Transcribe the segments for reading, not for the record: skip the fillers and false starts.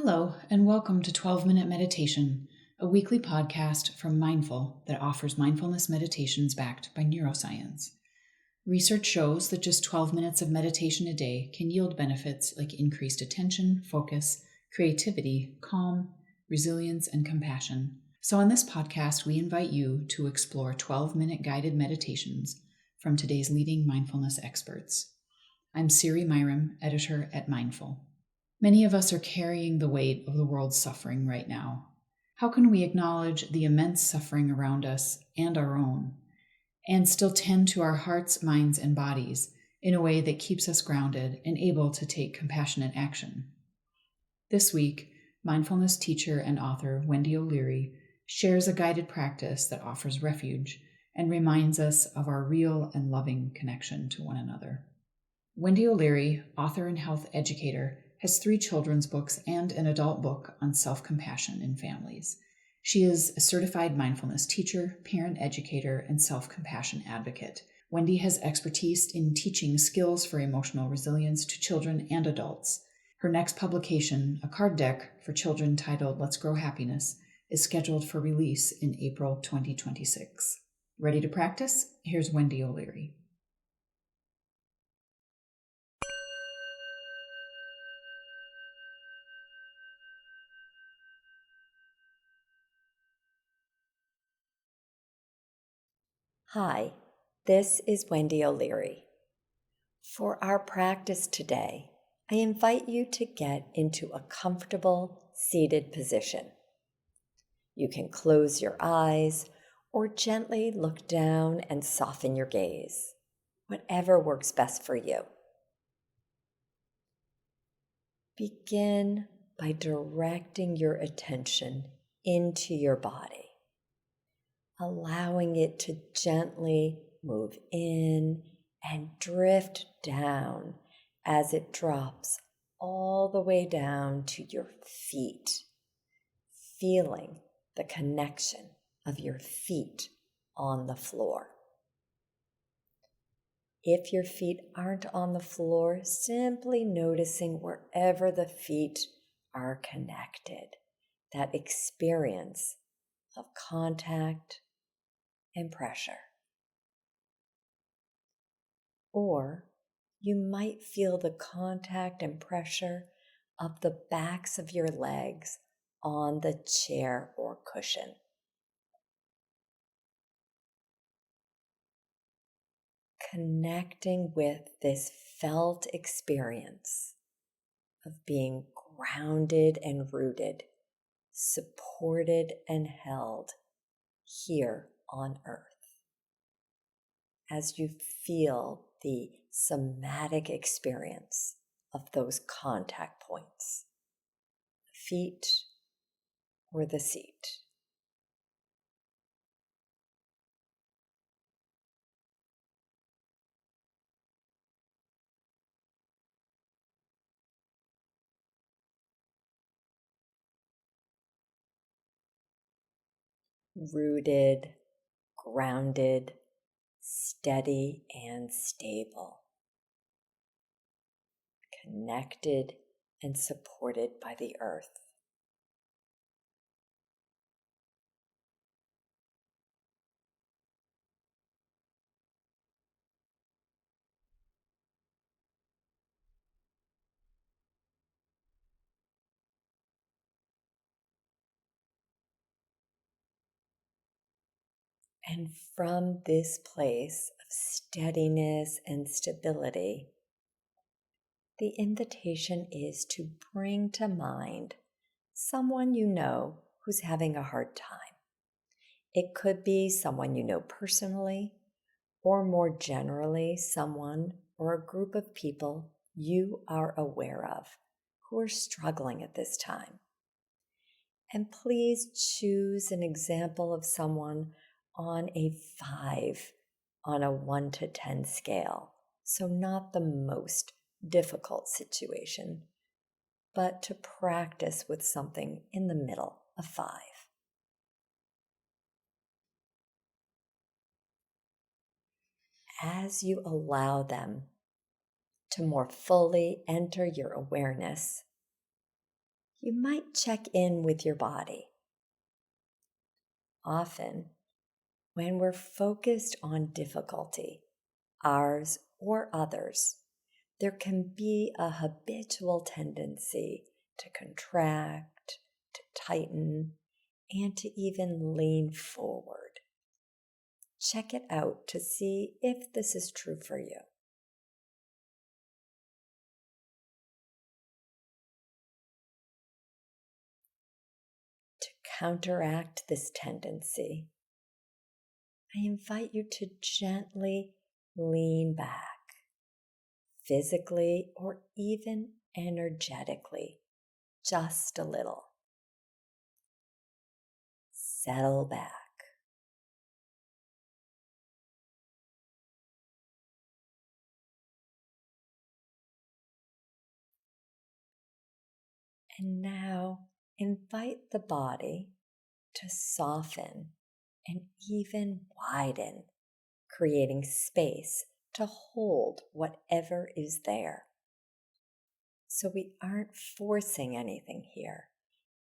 Hello, and welcome to 12-Minute Meditation, a weekly podcast from Mindful that offers mindfulness meditations backed by neuroscience. Research shows that just 12 minutes of meditation a day can yield benefits like increased attention, focus, creativity, calm, resilience, and compassion. So, on this podcast, we invite you to explore 12-minute guided meditations from today's leading mindfulness experts. I'm Siri Myram, editor at Mindful. Many of us are carrying the weight of the world's suffering right now. How can we acknowledge the immense suffering around us and our own, and still tend to our hearts, minds, and bodies in a way that keeps us grounded and able to take compassionate action? This week, mindfulness teacher and author Wendy O'Leary shares a guided practice that offers refuge and reminds us of our real and loving connection to one another. Wendy O'Leary, author and health educator, has 3 children's books and an adult book on self-compassion in families. She is a certified mindfulness teacher, parent educator, and self-compassion advocate. Wendy has expertise in teaching skills for emotional resilience to children and adults. Her next publication, a card deck for children titled Let's Grow Happiness, is scheduled for release in April 2026. Ready to practice? Here's Wendy O'Leary. Hi, this is Wendy O'Leary. For our practice today, I invite you to get into a comfortable seated position. You can close your eyes or gently look down and soften your gaze, whatever works best for you. Begin by directing your attention into your body, allowing it to gently move in and drift down as it drops all the way down to your feet, feeling the connection of your feet on the floor. If your feet aren't on the floor, simply noticing wherever the feet are connected, that experience of contact and pressure. Or you might feel the contact and pressure of the backs of your legs on the chair or cushion. Connecting with this felt experience of being grounded and rooted, supported and held here on earth. As you feel the somatic experience of those contact points, the feet or the seat. Rooted, grounded, steady and stable, connected and supported by the earth. And from this place of steadiness and stability, the invitation is to bring to mind someone you know who's having a hard time. It could be someone you know personally, or more generally, someone or a group of people you are aware of who are struggling at this time. And please choose an example of someone on a 5 on a 1 to 10 scale. So not the most difficult situation, but to practice with something in the middle of 5. As you allow them to more fully enter your awareness, you might check in with your body. Often, when we're focused on difficulty, ours or others, there can be a habitual tendency to contract, to tighten, and to even lean forward. Check it out to see if this is true for you. To counteract this tendency, I invite you to gently lean back, physically or even energetically, just a little. Settle back. And now invite the body to soften and even widen, creating space to hold whatever is there. So we aren't forcing anything here.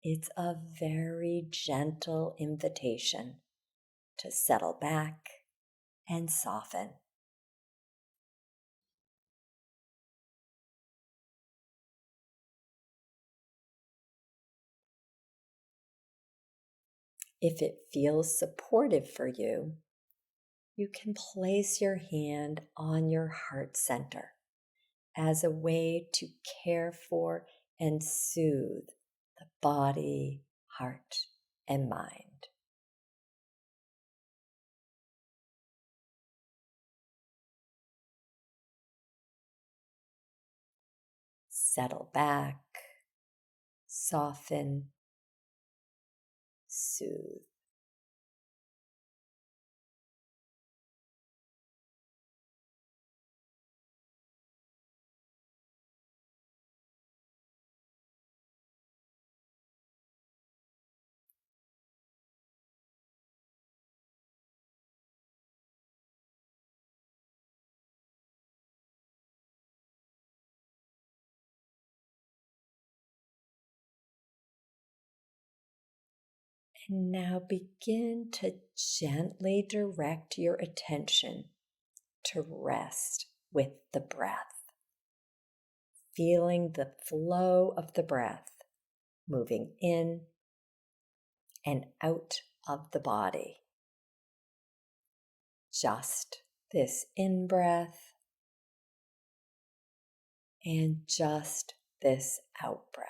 It's a very gentle invitation to settle back and soften. If it feels supportive for you, you can place your hand on your heart center as a way to care for and soothe the body, heart, and mind. Settle back, soften, soothe. And now begin to gently direct your attention to rest with the breath, feeling the flow of the breath moving in and out of the body. Just this in breath and just this out breath.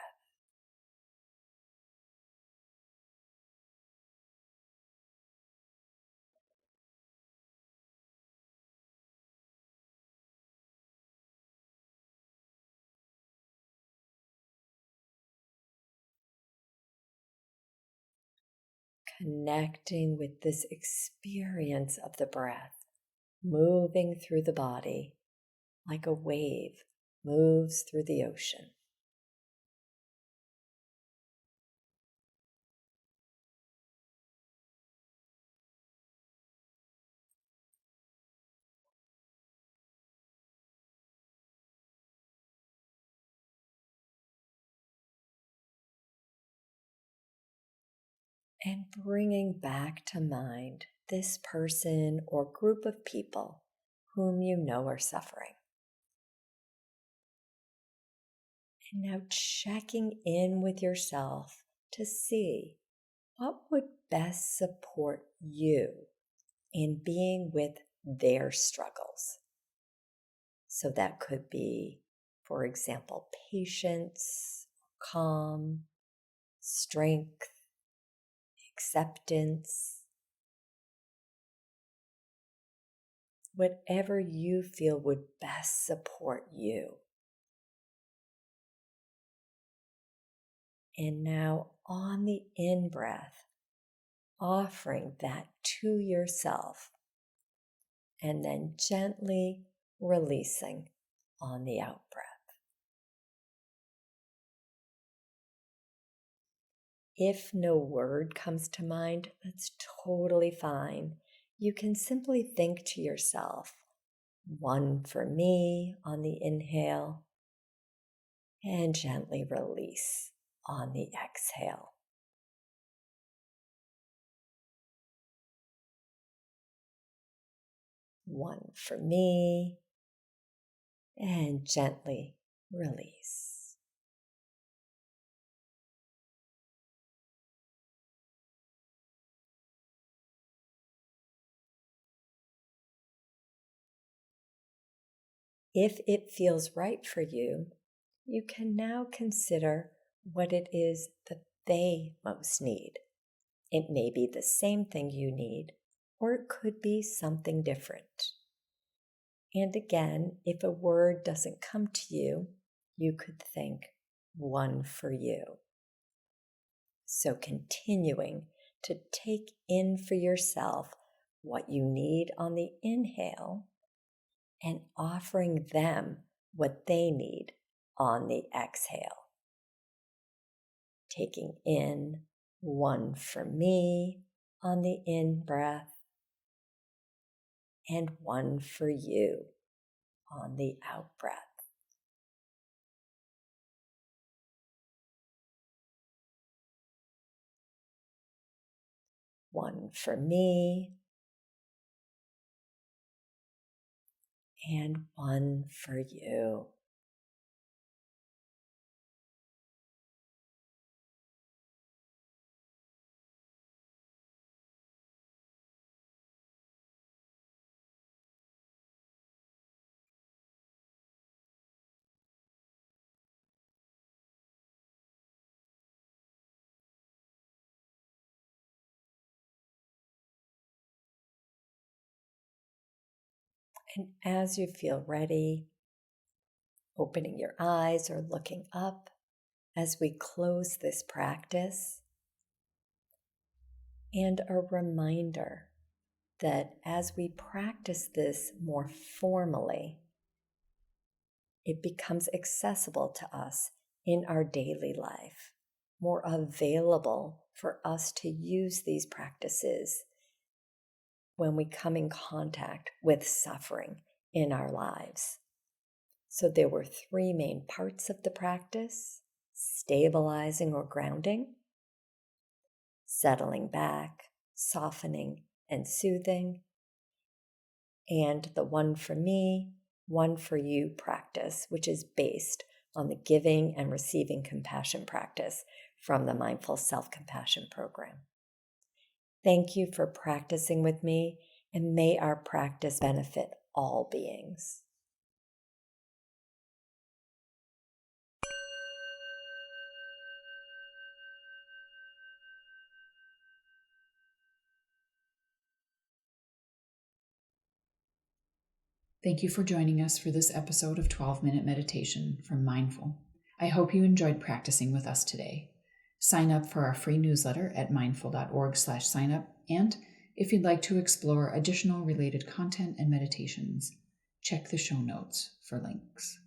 Connecting with this experience of the breath, moving through the body like a wave moves through the ocean. And bringing back to mind this person or group of people whom you know are suffering. And now checking in with yourself to see what would best support you in being with their struggles. So that could be, for example, patience, calm, strength, acceptance, whatever you feel would best support you. And now on the in-breath, offering that to yourself, and then gently releasing on the out-breath. If no word comes to mind, that's totally fine. You can simply think to yourself, one for me on the inhale, and gently release on the exhale. One for me, and gently release. If it feels right for you, you can now consider what it is that they most need. It may be the same thing you need, or it could be something different. And again, if a word doesn't come to you, you could think, one for you. So continuing to take in for yourself what you need on the inhale and offering them what they need on the exhale. Taking in one for me on the in-breath and one for you on the out-breath. One for me and one for you. And as you feel ready, opening your eyes or looking up as we close this practice, and a reminder that as we practice this more formally, it becomes accessible to us in our daily life, more available for us to use these practices when we come in contact with suffering in our lives. So there were 3 main parts of the practice: stabilizing or grounding, settling back, softening, and soothing, and the one for me, one for you practice, which is based on the giving and receiving compassion practice from the Mindful Self-Compassion Program. Thank you for practicing with me, and may our practice benefit all beings. Thank you for joining us for this episode of 12-Minute Meditation from Mindful. I hope you enjoyed practicing with us today. Sign up for our free newsletter at mindful.org/signup, and if you'd like to explore additional related content and meditations, check the show notes for links.